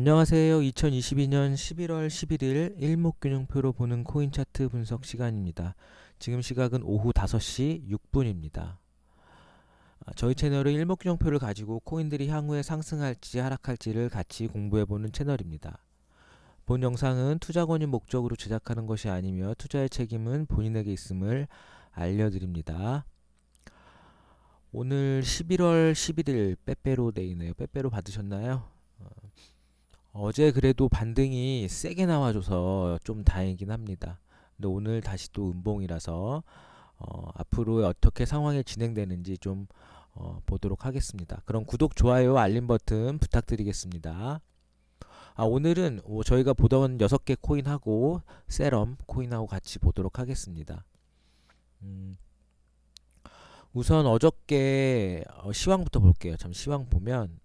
안녕하세요. 2022년 11월 11일 일목균형표로 보는 코인 차트 분석 시간입니다. 지금 시각은 오후 5시 6분입니다. 저희 채널은 일목균형표를 가지고 코인들이 향후에 상승할지 하락할지를 같이 공부해보는 채널입니다. 본 영상은 투자 권유 목적으로 제작하는 것이 아니며 투자의 책임은 본인에게 있음을 알려드립니다. 오늘 11월 11일 빼빼로 데이네요. 빼빼로 받으셨나요? 어제 그래도 반등이 세게 나와줘서 좀 다행이긴 합니다. 근데 오늘 다시 또 음봉이라서 앞으로 어떻게 상황이 진행되는지 좀 보도록 하겠습니다. 그럼 구독, 좋아요, 알림 버튼 부탁드리겠습니다. 오늘은 저희가 보던 6개 코인하고 세럼 코인하고 같이 보도록 하겠습니다. 우선 어저께 시황부터 볼게요. 참 시황 보면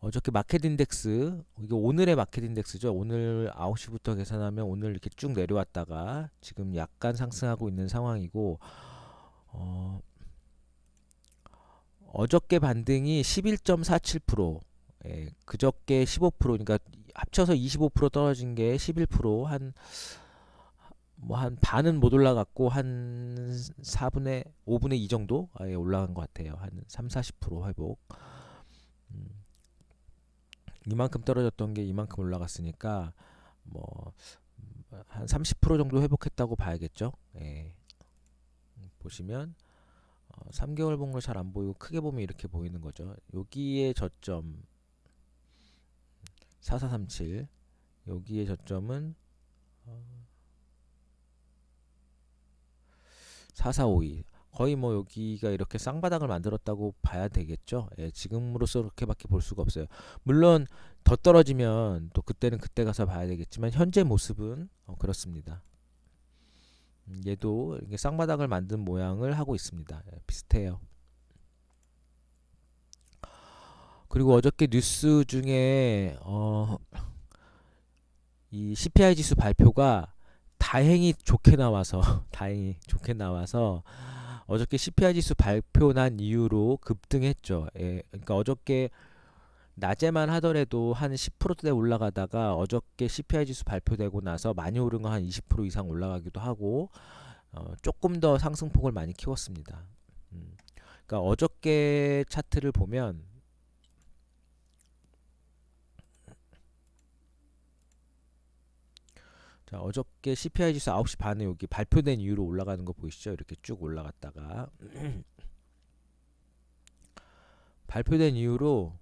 어저께 마켓 인덱스, 이게 오늘의 마켓 인덱스죠. 오늘 9시부터 계산하면 오늘 이렇게 쭉 내려왔다가 지금 약간 상승하고 있는 상황이고, 어저께 반등이 11.47%, 예, 그저께 15%, 그러니까 합쳐서 25% 떨어진 게 11%, 한 반은 못 올라갔고, 한 5분의 2 정도 올라간 것 같아요. 한 3, 40% 회복. 이만큼 떨어졌던 게 이만큼 올라갔으니까 뭐 한 30% 정도 회복했다고 봐야겠죠. 예. 보시면 3개월 봉으로 잘 안 보이고 크게 보면 이렇게 보이는 거죠. 여기에 저점 4437, 여기에 저점은 4452. 거의 뭐 여기가 이렇게 쌍바닥을 만들었다고 봐야 되겠죠. 예, 지금으로서 그렇게밖에 볼 수가 없어요. 물론 더 떨어지면 또 그때는 그때 가서 봐야 되겠지만 현재 모습은 그렇습니다. 얘도 이게 쌍바닥을 만든 모양을 하고 있습니다. 예, 비슷해요. 그리고 어저께 뉴스 중에 이 CPI 지수 발표가 다행히 좋게 나와서 다행히 좋게 나와서 어저께 CPI 지수 발표 난 이후로 급등했죠. 예, 그러니까 어저께 낮에만 하더라도 한 10%대 올라가다가 어저께 CPI 지수 발표되고 나서 많이 오른 거 한 20% 이상 올라가기도 하고 조금 더 상승폭을 많이 키웠습니다. 그러니까 어저께 차트를 보면 자, 어저께 CPI 지수 9시 반에 여기 발표된 이후로 올라가는 거 보이시죠? 이렇게 쭉 올라갔다가 발표된 이후로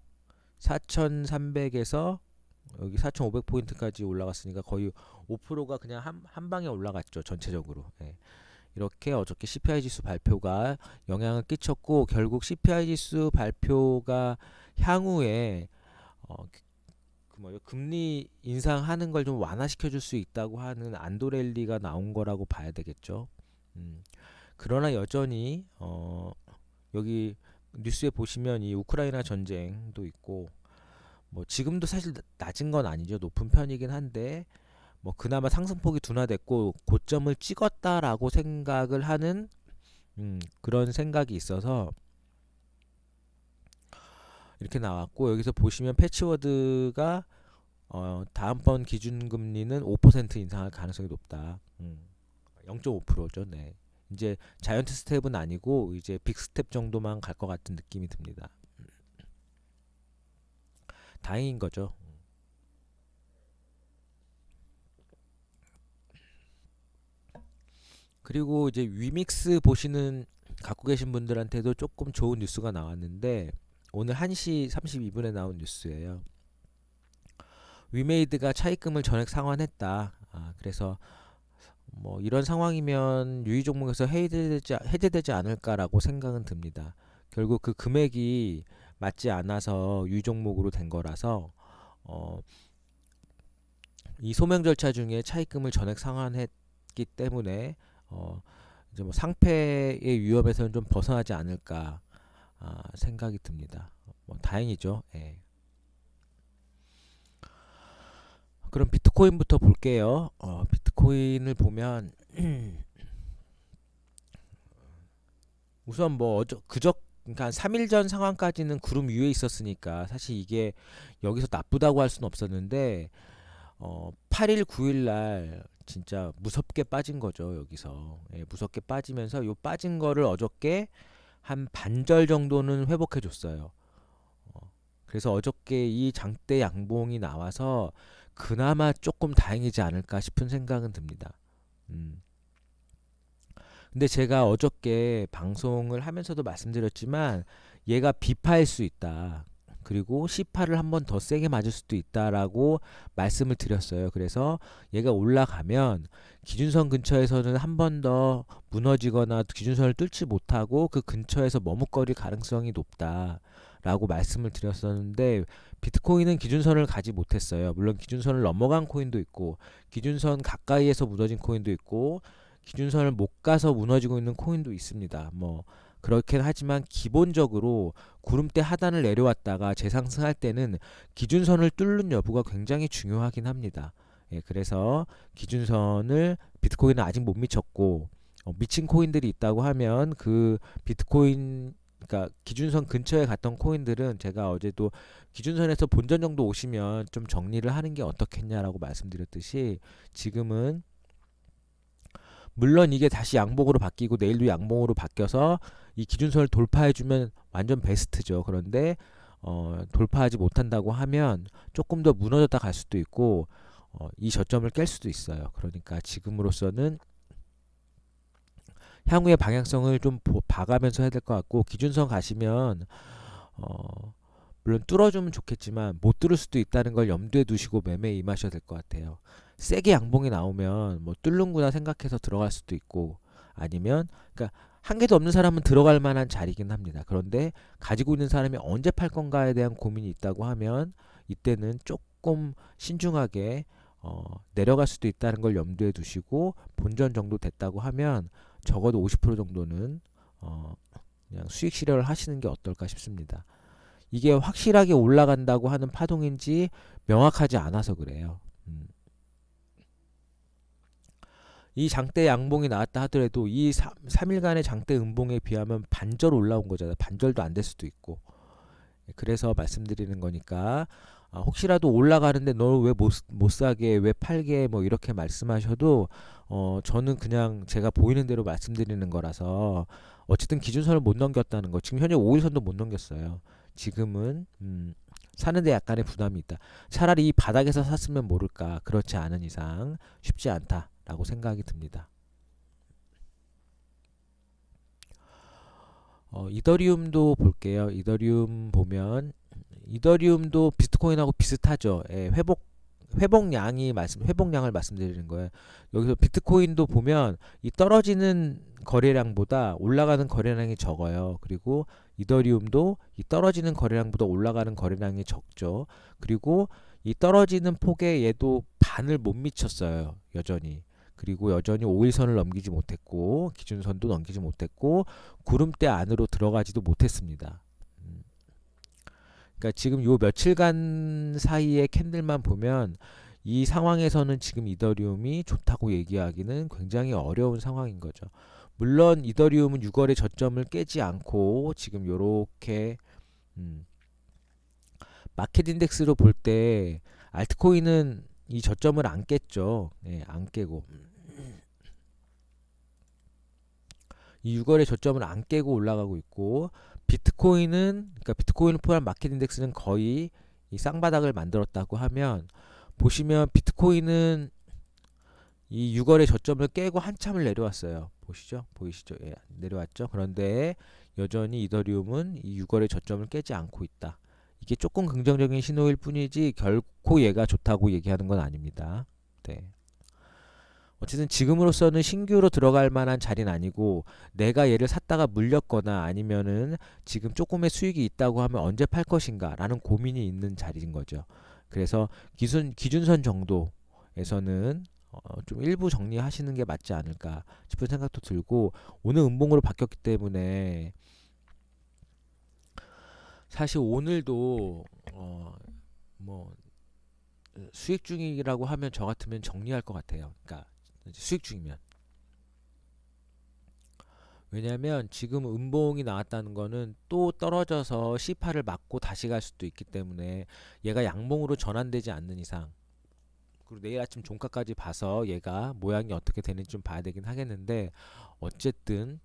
4,300에서 여기 4,500포인트까지 올라갔으니까 거의 5%가 그냥 한 방에 올라갔죠. 전체적으로. 예. 이렇게 어저께 CPI 지수 발표가 영향을 끼쳤고 결국 CPI 지수 발표가 향후에 금리 인상하는 걸 좀 완화시켜 줄 수 있다고 하는 안도랠리가 나온 거라고 봐야 되겠죠. 그러나 여전히 여기 뉴스에 보시면 이 우크라이나 전쟁도 있고 뭐 지금도 사실 낮은 건 아니죠. 높은 편이긴 한데 뭐 그나마 상승폭이 둔화됐고 고점을 찍었다라고 생각을 하는 그런 생각이 있어서 이렇게 나왔고 여기서 보시면 패치워드가 다음번 기준금리는 5% 인상할 가능성이 높다. 0.5%죠. 네. 이제 자이언트 스텝은 아니고 이제 빅 스텝 정도만 갈 것 같은 느낌이 듭니다. 다행인 거죠. 그리고 이제 위믹스 보시는 갖고 계신 분들한테도 조금 좋은 뉴스가 나왔는데 오늘 1시 32분에 나온 뉴스예요. 위메이드가 차입금을 전액 상환했다. 그래서 뭐 이런 상황이면 유의 종목에서 해제되지 않을까라고 생각은 듭니다. 결국 그 금액이 맞지 않아서 유의 종목으로 된 거라서 이 소명 절차 중에 차입금을 전액 상환했기 때문에 이제 뭐 상패의 위험에서는 좀 벗어나지 않을까 생각이 듭니다. 뭐 다행이죠. 예. 그럼 비트코인부터 볼게요. 비트코인을 보면 우선 뭐 그러니까 한 3일 전 상황까지는 구름 위에 있었으니까 사실 이게 여기서 나쁘다고 할 수는 없었는데 8일 9일 날 진짜 무섭게 빠진 거죠, 여기서. 예, 무섭게 빠지면서 요 빠진 거를 어저께 한 반절 정도는 회복해 줬어요. 그래서 어저께 이 장대 양봉이 나와서 그나마 조금 다행이지 않을까 싶은 생각은 듭니다. 음. 근데 제가 어저께 방송을 하면서도 말씀드렸지만 얘가 비파일 수 있다. 그리고 C8을 한 번 더 세게 맞을 수도 있다라고 말씀을 드렸어요. 그래서 얘가 올라가면 기준선 근처에서는 한 번 더 무너지거나 기준선을 뚫지 못하고 그 근처에서 머뭇거릴 가능성이 높다라고 말씀을 드렸었는데 비트코인은 기준선을 가지 못했어요. 물론 기준선을 넘어간 코인도 있고 기준선 가까이에서 무너진 코인도 있고 기준선을 못 가서 무너지고 있는 코인도 있습니다. 뭐 그렇긴 하지만 기본적으로 구름대 하단을 내려왔다가 재상승할 때는 기준선을 뚫는 여부가 굉장히 중요하긴 합니다. 예, 그래서 기준선을 비트코인은 아직 못 미쳤고 미친 코인들이 있다고 하면 그 비트코인 그러니까 기준선 근처에 갔던 코인들은 제가 어제도 기준선에서 본전 정도 오시면 좀 정리를 하는 게 어떻겠냐라고 말씀드렸듯이 지금은 물론 이게 다시 양봉으로 바뀌고 내일도 양봉으로 바뀌어서 이 기준선을 돌파해주면 완전 베스트죠. 그런데 돌파하지 못한다고 하면 조금 더 무너졌다 갈 수도 있고 이 저점을 깰 수도 있어요. 그러니까 지금으로서는 향후의 방향성을 좀 봐가면서 해야 될 것 같고 기준선 가시면 물론 뚫어주면 좋겠지만 못 뚫을 수도 있다는 걸 염두에 두시고 매매에 임하셔야 될 것 같아요. 세게 양봉이 나오면 뭐 뚫는구나 생각해서 들어갈 수도 있고 아니면 그러니까 한 개도 없는 사람은 들어갈 만한 자리긴 합니다. 그런데 가지고 있는 사람이 언제 팔 건가에 대한 고민이 있다고 하면 이때는 조금 신중하게 내려갈 수도 있다는 걸 염두에 두시고 본전 정도 됐다고 하면 적어도 50% 정도는 그냥 수익 실현을 하시는 게 어떨까 싶습니다. 이게 확실하게 올라간다고 하는 파동인지 명확하지 않아서 그래요. 이 장대 양봉이 나왔다 하더라도 이 3일간의 장대 음봉에 비하면 반절 올라온 거잖아요. 반절도 안 될 수도 있고. 그래서 말씀드리는 거니까 혹시라도 올라가는데 너 왜 못 사게 왜 팔게 뭐 이렇게 말씀하셔도 저는 그냥 제가 보이는 대로 말씀드리는 거라서 어쨌든 기준선을 못 넘겼다는 거 지금 현재 5일선도 못 넘겼어요. 지금은 사는데 약간의 부담이 있다. 차라리 이 바닥에서 샀으면 모를까. 그렇지 않은 이상 쉽지 않다라고 생각이 듭니다. 이더리움도 볼게요. 이더리움 보면 이더리움도 비트코인하고 비슷하죠. 예, 회복량을 말씀드리는 거예요. 여기서 비트코인도 보면 이 떨어지는 거래량보다 올라가는 거래량이 적어요. 그리고 이더리움도 이 떨어지는 거래량보다 올라가는 거래량이 적죠. 그리고 이 떨어지는 폭에 얘도 반을 못 미쳤어요. 여전히. 그리고 여전히 5일선을 넘기지 못했고 기준선도 넘기지 못했고 구름대 안으로 들어가지도 못했습니다. 그러니까 지금 요 며칠간 사이의 캔들만 보면 이 상황에서는 지금 이더리움이 좋다고 얘기하기는 굉장히 어려운 상황인 거죠. 물론 이더리움은 6월에 저점을 깨지 않고 지금 요렇게 마켓 인덱스로 볼 때 알트코인은 이 저점을 안 깼죠. 예, 안 깨고 이 6월의 저점을 안 깨고 올라가고 있고 비트코인은 그러니까 비트코인을 포함한 마켓 인덱스는 거의 이 쌍바닥을 만들었다고 하면 보시면 비트코인은 이 6월의 저점을 깨고 한참을 내려왔어요. 보시죠? 보이시죠? 예, 내려왔죠. 그런데 여전히 이더리움은 이 6월의 저점을 깨지 않고 있다. 이게 조금 긍정적인 신호일 뿐이지 결코 얘가 좋다고 얘기하는 건 아닙니다. 네. 어쨌든 지금으로서는 신규로 들어갈 만한 자리는 아니고 내가 얘를 샀다가 물렸거나 아니면은 지금 조금의 수익이 있다고 하면 언제 팔 것인가 라는 고민이 있는 자리인 거죠. 그래서 기준선 정도에서는 좀 일부 정리하시는 게 맞지 않을까 싶은 생각도 들고 오늘 음봉으로 바뀌었기 때문에 사실 오늘도 뭐 수익 중이라고 하면 저 같으면 정리할 것 같아요. 그러니까 수익 중이면 왜냐면 지금 음봉이 나왔다는 거는 또 떨어져서 C8을 맞고 다시 갈 수도 있기 때문에 얘가 양봉으로 전환되지 않는 이상, 그리고 내일 아침 종가까지 봐서 얘가 모양이 어떻게 되는지 좀 봐야 되긴 하겠는데, 어쨌든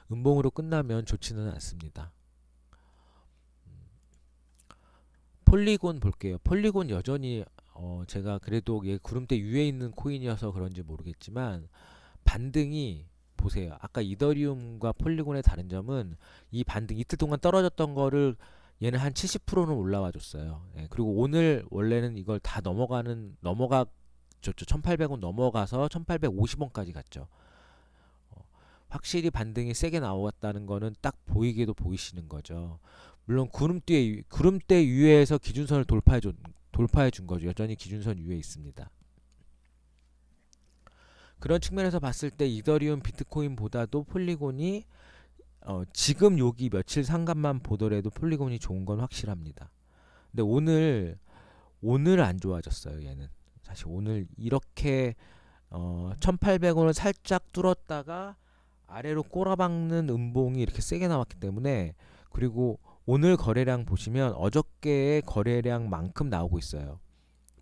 음봉으로 끝나면 좋지는 않습니다. 폴리곤 볼게요. 폴리곤 여전히 제가 그래도 얘 구름대 위에 있는 코인이어서 그런지 모르겠지만 반등이, 보세요. 아까 이더리움과 폴리곤의 다른 점은 이 반등, 이틀 동안 떨어졌던 거를 얘는 한 70%는 올라와 줬어요. 예, 그리고 오늘 원래는 이걸 다 넘어가 줬죠. 1800원 넘어가서 1850원까지 갔죠. 확실히 반등이 세게 나왔다는 거는 딱 보이게도 보이시는 거죠. 물론 구름대 위에서 기준선을 돌파해 준 거죠. 여전히 기준선 위에 있습니다. 그런 측면에서 봤을 때 이더리움 비트코인보다도 폴리곤이 지금 여기 며칠 상간만 보더라도 폴리곤이 좋은 건 확실합니다. 근데 오늘 안 좋아졌어요. 얘는 사실 오늘 이렇게 1800원을 살짝 뚫었다가 아래로 꼬라박는 음봉이 이렇게 세게 나왔기 때문에, 그리고 오늘 거래량 보시면 어저께의 거래량만큼 나오고 있어요.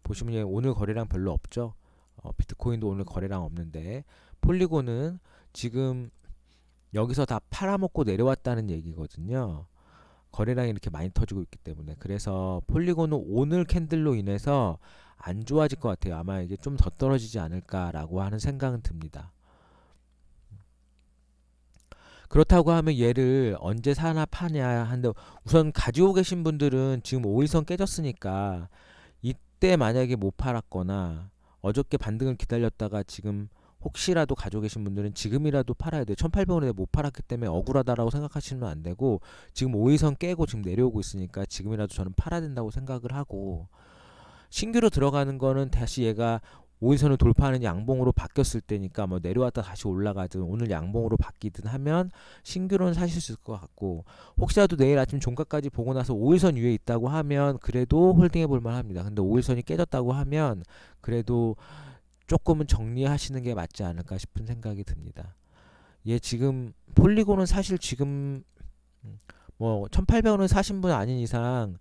보시면 오늘 거래량 별로 없죠. 비트코인도 오늘 거래량 없는데 폴리곤은 지금 여기서 다 팔아먹고 내려왔다는 얘기거든요. 거래량이 이렇게 많이 터지고 있기 때문에. 그래서 폴리곤은 오늘 캔들로 인해서 안 좋아질 것 같아요. 아마 이게 좀 더 떨어지지 않을까라고 하는 생각은 듭니다. 그렇다고 하면 얘를 언제 사나 파냐 하는데, 우선 가지고 계신 분들은 지금 5일선 깨졌으니까 이때 만약에 못 팔았거나 어저께 반등을 기다렸다가 지금 혹시라도 가지고 계신 분들은 지금이라도 팔아야 돼요. 1800원에 못 팔았기 때문에 억울하다라고 생각하시면 안 되고, 지금 5일선 깨고 지금 내려오고 있으니까 지금이라도 저는 팔아야 된다고 생각을 하고, 신규로 들어가는 거는 다시 얘가 5일선을 돌파하는 양봉으로 바뀌었을 때니까 뭐 내려왔다 다시 올라가든 오늘 양봉으로 바뀌든 하면 신규로는 사실 수 있을 것 같고, 혹시라도 내일 아침 종가까지 보고 나서 5일선 위에 있다고 하면 그래도 홀딩해 볼 만합니다. 근데 5일선이 깨졌다고 하면 그래도 조금은 정리하시는 게 맞지 않을까 싶은 생각이 듭니다. 얘 지금 폴리곤은 사실 지금 뭐 1800원을 사신 분 아닌 이상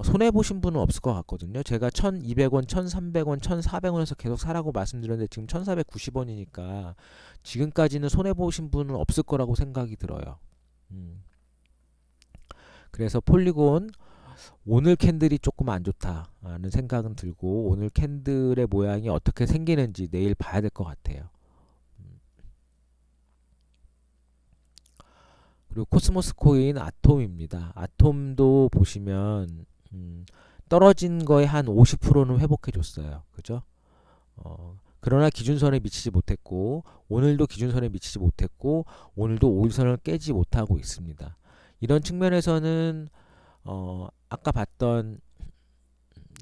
손해 보신 분은 없을 것 같거든요. 제가 1200원, 1300원, 1400원에서 계속 사라고 말씀드렸는데 지금 1490원이니까 지금까지는 손해 보신 분은 없을 거라고 생각이 들어요. 그래서 폴리곤 오늘 캔들이 조금 안 좋다라는 생각은 들고, 오늘 캔들의 모양이 어떻게 생기는지 내일 봐야 될 것 같아요. 그리고 코스모스 코인 아톰입니다. 아톰도 보시면 떨어진 거의 한 50%는 회복해 줬어요. 그죠? 그러나 기준선에 미치지 못했고, 오늘도 기준선에 미치지 못했고, 오늘도 5일선을 깨지 못하고 있습니다. 이런 측면에서는 아까 봤던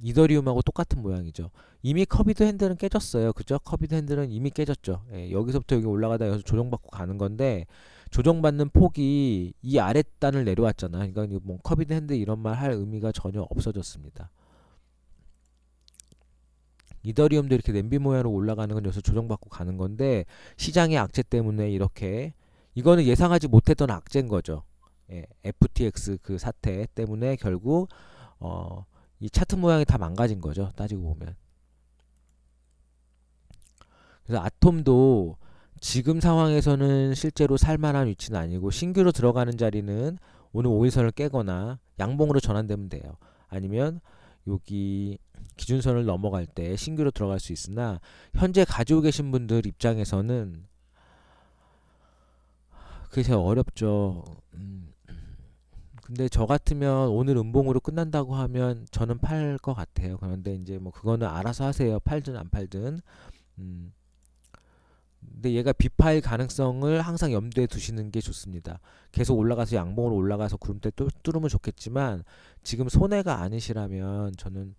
이더리움하고 똑같은 모양이죠. 이미 커비드 핸들은 깨졌어요. 그죠? 커비드 핸들은 이미 깨졌죠. 예, 여기서부터 여기 올라가다 여기서 조정받고 가는 건데, 조정받는 폭이 이 아랫단을 내려왔잖아. 그러니까 뭐 커비드 핸들 이런 말 할 의미가 전혀 없어졌습니다. 이더리움도 이렇게 냄비 모양으로 올라가는 건 여기서 조정받고 가는 건데, 시장의 악재 때문에 이렇게, 이거는 예상하지 못했던 악재인 거죠. 예, FTX 그 사태 때문에 결국 이 차트 모양이 다 망가진 거죠. 따지고 보면. 그래서 아톰도 지금 상황에서는 실제로 살만한 위치는 아니고, 신규로 들어가는 자리는 오늘 5일선을 깨거나 양봉으로 전환되면 돼요. 아니면 여기 기준선을 넘어갈 때 신규로 들어갈 수 있으나, 현재 가지고 계신 분들 입장에서는 그게 어렵죠. 근데 저 같으면 오늘 음봉으로 끝난다고 하면 저는 팔 것 같아요. 그런데 이제 뭐 그거는 알아서 하세요. 팔든 안 팔든. 음, 근데 얘가 비파일 가능성을 항상 염두에 두시는 게 좋습니다. 계속 올라가서 양봉으로 올라가서 구름대 뚫으면 좋겠지만, 지금 손해가 아니시라면 저는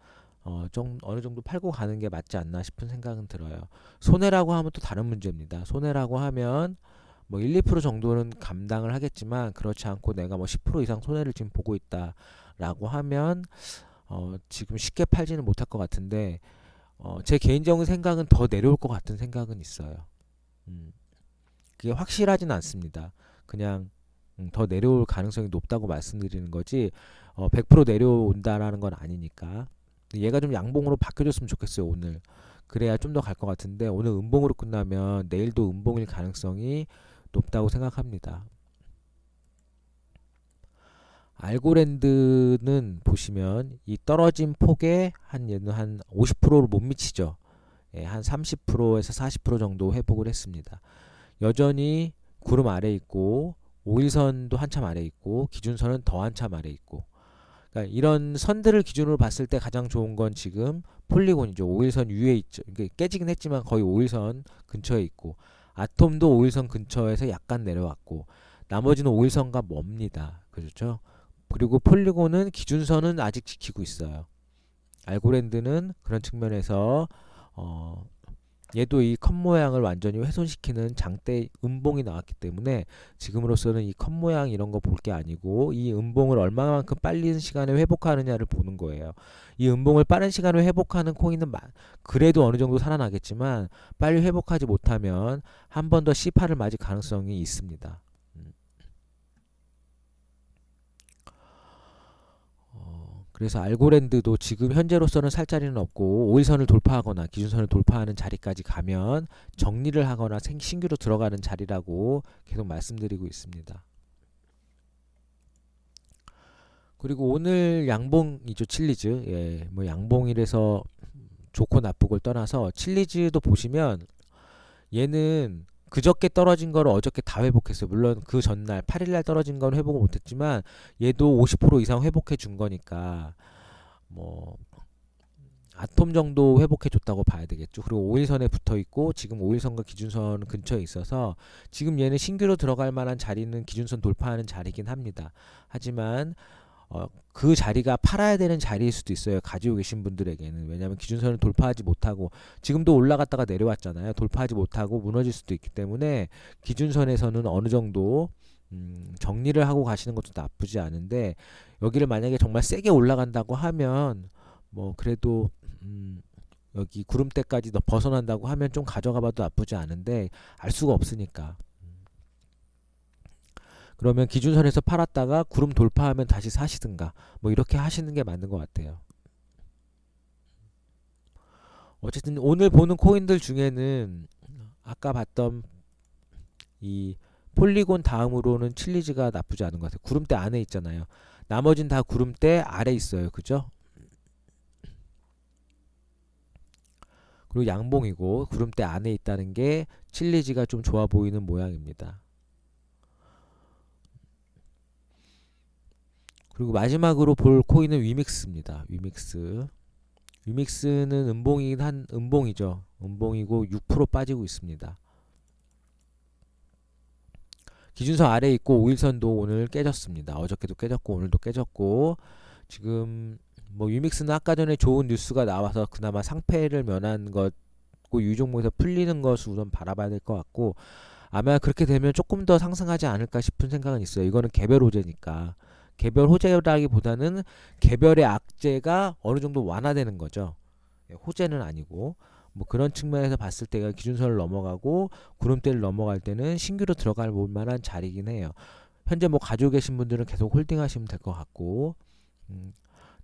좀 어느 정도 팔고 가는 게 맞지 않나 싶은 생각은 들어요. 손해라고 하면 또 다른 문제입니다. 손해라고 하면 뭐 1, 2% 정도는 감당을 하겠지만, 그렇지 않고 내가 뭐 10% 이상 손해를 지금 보고 있다라고 하면 지금 쉽게 팔지는 못할 것 같은데, 제 개인적인 생각은 더 내려올 것 같은 생각은 있어요. 음. 그게 확실하진 않습니다. 그냥 더 내려올 가능성이 높다고 말씀드리는 거지 100% 내려온다라는 건 아니니까. 얘가 좀 양봉으로 바뀌어줬으면 좋겠어요 오늘. 그래야 좀 더 갈 것 같은데 오늘 음봉으로 끝나면 내일도 음봉일 가능성이 높다고 생각합니다. 알고랜드는 보시면 이 떨어진 폭에 얘는 한 50%를 못 미치죠. 예, 한 30%에서 40% 정도 회복을 했습니다. 여전히 구름 아래 있고 5일선도 한참 아래 있고 기준선은 더 한참 아래 있고, 그러니까 이런 선들을 기준으로 봤을 때 가장 좋은 건 지금 폴리곤이죠. 5일선 위에 있죠. 이게 깨지긴 했지만 거의 5일선 근처에 있고, 아톰도 5일선 근처에서 약간 내려왔고, 나머지는 5일선과 멉니다. 그렇죠? 그리고 폴리곤은 기준선은 아직 지키고 있어요. 알고랜드는 그런 측면에서 어, 얘도 이 컵 모양을 완전히 훼손시키는 장대 음봉이 나왔기 때문에 지금으로서는 이 컵 모양 이런 거 볼 게 아니고 이 음봉을 얼마만큼 빠른 시간에 회복하느냐를 보는 거예요. 이 음봉을 빠른 시간에 회복하는 코인은 그래도 어느 정도 살아나겠지만 빨리 회복하지 못하면 한 번 더 C8을 맞을 가능성이 있습니다. 그래서 알고랜드도 지금 현재로서는 살 자리는 없고 5일선을 돌파하거나 기준선을 돌파하는 자리까지 가면 정리를 하거나 신규로 들어가는 자리라고 계속 말씀드리고 있습니다. 그리고 오늘 양봉이죠. 칠리즈. 예, 뭐 양봉이라서 좋고 나쁘고를 떠나서 칠리즈도 보시면 얘는 그저께 떨어진 거를 어저께 다 회복했어요. 물론 그 전날 8일날 떨어진 건 회복을 못했지만 얘도 50% 이상 회복해 준 거니까 뭐 아톰 정도 회복해 줬다고 봐야 되겠죠. 그리고 5일선에 붙어 있고 지금 5일선과 기준선 근처에 있어서 지금 얘는 신규로 들어갈 만한 자리는 기준선 돌파하는 자리긴 합니다. 하지만 그 자리가 팔아야 되는 자리일 수도 있어요. 가지고 계신 분들에게는. 왜냐하면 기준선을 돌파하지 못하고 지금도 올라갔다가 내려왔잖아요. 돌파하지 못하고 무너질 수도 있기 때문에 기준선에서는 어느 정도 정리를 하고 가시는 것도 나쁘지 않은데, 여기를 만약에 정말 세게 올라간다고 하면 뭐 그래도 여기 구름대까지 더 벗어난다고 하면 좀 가져가봐도 나쁘지 않은데 알 수가 없으니까. 그러면 기준선에서 팔았다가 구름 돌파하면 다시 사시든가 뭐 이렇게 하시는 게 맞는 것 같아요. 어쨌든 오늘 보는 코인들 중에는 아까 봤던 이 폴리곤 다음으로는 칠리즈가 나쁘지 않은 것 같아요. 구름대 안에 있잖아요. 나머진 다 구름대 아래 있어요. 그죠? 그리고 양봉이고 구름대 안에 있다는 게 칠리즈가 좀 좋아 보이는 모양입니다. 그리고 마지막으로 볼 코인은 위믹스입니다. 위믹스는 음봉이긴 한 음봉이죠. 음봉이고 6% 빠지고 있습니다. 기준선 아래에 있고 5일선도 오늘 깨졌습니다. 어저께도 깨졌고 오늘도 깨졌고, 지금 뭐 위믹스는 아까 전에 좋은 뉴스가 나와서 그나마 상패를 면한 것고 유종목에서 풀리는 것을 우선 바라봐야 될 것 같고, 아마 그렇게 되면 조금 더 상승하지 않을까 싶은 생각은 있어요. 이거는 개별 호재니까. 개별 호재라기보다는 개별의 악재가 어느 정도 완화되는 거죠. 호재는 아니고 뭐 그런 측면에서 봤을 때가 기준선을 넘어가고 구름대를 넘어갈 때는 신규로 들어갈 만한 자리긴 해요. 현재 뭐 가지고 계신 분들은 계속 홀딩하시면 될 것 같고,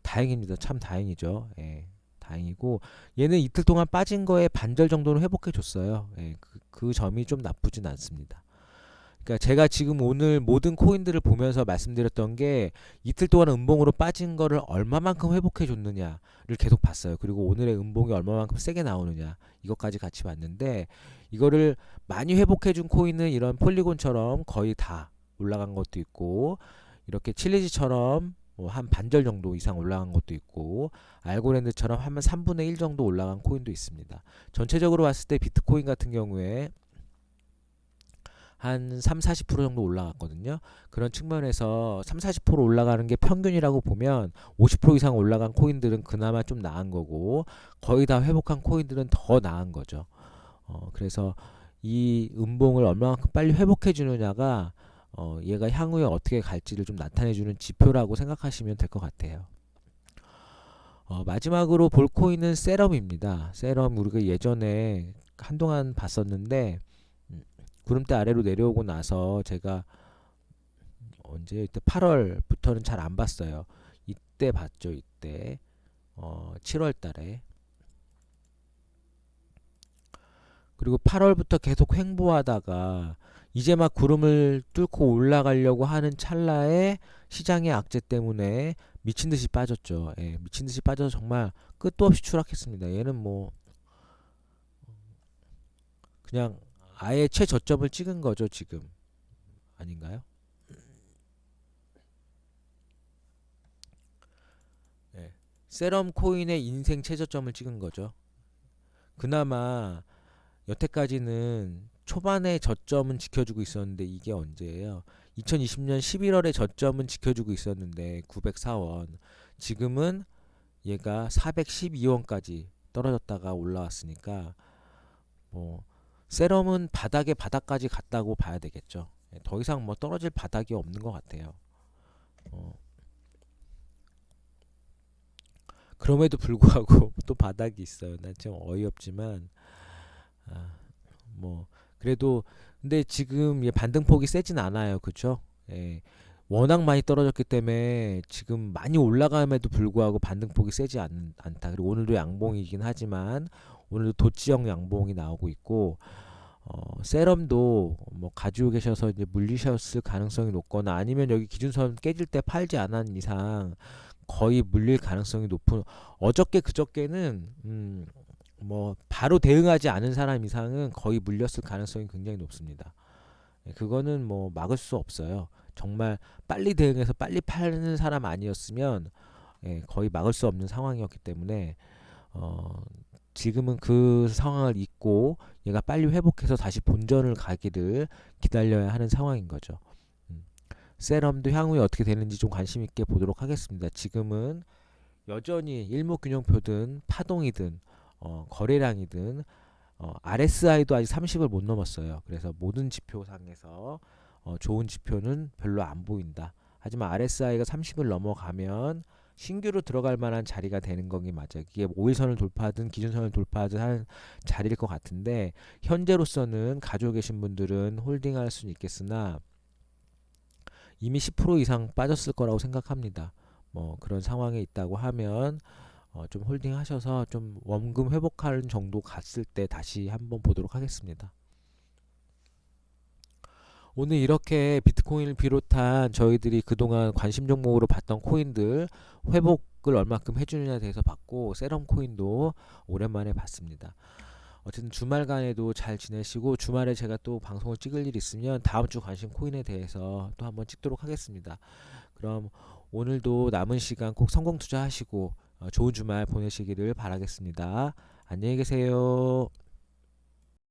다행입니다. 참 다행이죠. 예, 다행이고 얘는 이틀 동안 빠진 거에 반절 정도는 회복해 줬어요. 예, 그 점이 좀 나쁘진 않습니다. 그러니까 제가 지금 오늘 모든 코인들을 보면서 말씀드렸던 게 이틀 동안 음봉으로 빠진 거를 얼마만큼 회복해 줬느냐를 계속 봤어요. 그리고 오늘의 음봉이 얼마만큼 세게 나오느냐 이것까지 같이 봤는데, 이거를 많이 회복해 준 코인은 이런 폴리곤처럼 거의 다 올라간 것도 있고, 이렇게 칠리지처럼 뭐 한 반절 정도 이상 올라간 것도 있고, 알고랜드처럼 한 3분의 1 정도 올라간 코인도 있습니다. 전체적으로 봤을 때 비트코인 같은 경우에 한 3, 40% 정도 올라갔거든요. 그런 측면에서 3, 40% 올라가는 게 평균이라고 보면 50% 이상 올라간 코인들은 그나마 좀 나은 거고, 거의 다 회복한 코인들은 더 나은 거죠. 그래서 이 음봉을 얼마만큼 빨리 회복해 주느냐가 얘가 향후에 어떻게 갈지를 좀 나타내 주는 지표라고 생각하시면 될 것 같아요. 마지막으로 볼 코인은 세럼입니다. 세럼 우리가 예전에 한동안 봤었는데 구름대 아래로 내려오고 나서 제가 언제 이때 8월부터는 잘 안 봤어요. 이때 봤죠. 이때 7월 달에. 그리고 8월부터 계속 횡보하다가 이제 막 구름을 뚫고 올라가려고 하는 찰나에 시장의 악재 때문에 미친 듯이 빠졌죠. 예, 미친 듯이 빠져서 정말 끝도 없이 추락했습니다. 얘는 뭐 그냥 아예 최저점을 찍은 거죠, 지금. 아닌가요? 예. 세럼 코인의 인생 최저점을 찍은 거죠. 그나마 여태까지는 초반에 저점은 지켜주고 있었는데 이게 언제예요? 2020년 11월에 저점은 지켜주고 있었는데 904원. 지금은 얘가 412원까지 떨어졌다가 올라왔으니까 뭐 세럼은 바닥에 바닥까지 갔다고 봐야 되겠죠. 예, 더 이상 뭐 떨어질 바닥이 없는 것 같아요. 어, 그럼에도 불구하고 또 바닥이 있어요. 난 좀 어이없지만 아, 뭐 그래도 근데 지금 얘 반등폭이 세진 않아요. 그쵸? 예. 워낙 많이 떨어졌기 때문에 지금 많이 올라감에도 불구하고 반등폭이 세지 않다. 그리고 오늘도 양봉이긴 하지만 오늘도 도치형 양봉이 나오고 있고 세럼도 뭐 가지고 계셔서 이제 물리셨을 가능성이 높거나 아니면 여기 기준선 깨질 때 팔지 않은 이상 거의 물릴 가능성이 높은 어저께 그저께는 뭐 바로 대응하지 않은 사람 이상은 거의 물렸을 가능성이 굉장히 높습니다. 예, 그거는 뭐 막을 수 없어요. 정말 빨리 대응해서 빨리 파는 사람 아니었으면 예, 거의 막을 수 없는 상황이었기 때문에 어, 지금은 그 상황을 잊고 얘가 빨리 회복해서 다시 본전을 가기를 기다려야 하는 상황인 거죠. 음. 세럼도 향후에 어떻게 되는지 좀 관심 있게 보도록 하겠습니다. 지금은 여전히 일목균형표든 파동이든 거래량이든 RSI도 아직 30을 못 넘었어요. 그래서 모든 지표상에서 좋은 지표는 별로 안 보인다. 하지만 RSI가 30을 넘어가면 신규로 들어갈 만한 자리가 되는 거기 맞아요. 이게 5일선을 돌파하든 기준선을 돌파하든 하는 자리일 것 같은데 현재로서는 가지고 계신 분들은 홀딩할 수는 있겠으나 이미 10% 이상 빠졌을 거라고 생각합니다. 뭐 그런 상황에 있다고 하면 좀 홀딩 하셔서 좀 원금 회복하는 정도 갔을 때 다시 한번 보도록 하겠습니다. 오늘 이렇게 비트코인을 비롯한 저희들이 그동안 관심 종목으로 봤던 코인들 회복을 얼마큼 해주느냐에 대해서 봤고 세럼 코인도 오랜만에 봤습니다. 어쨌든 주말간에도 잘 지내시고 주말에 제가 또 방송을 찍을 일 있으면 다음 주 관심 코인에 대해서 또 한번 찍도록 하겠습니다. 그럼 오늘도 남은 시간 꼭 성공 투자하시고 좋은 주말 보내시기를 바라겠습니다. 안녕히 계세요.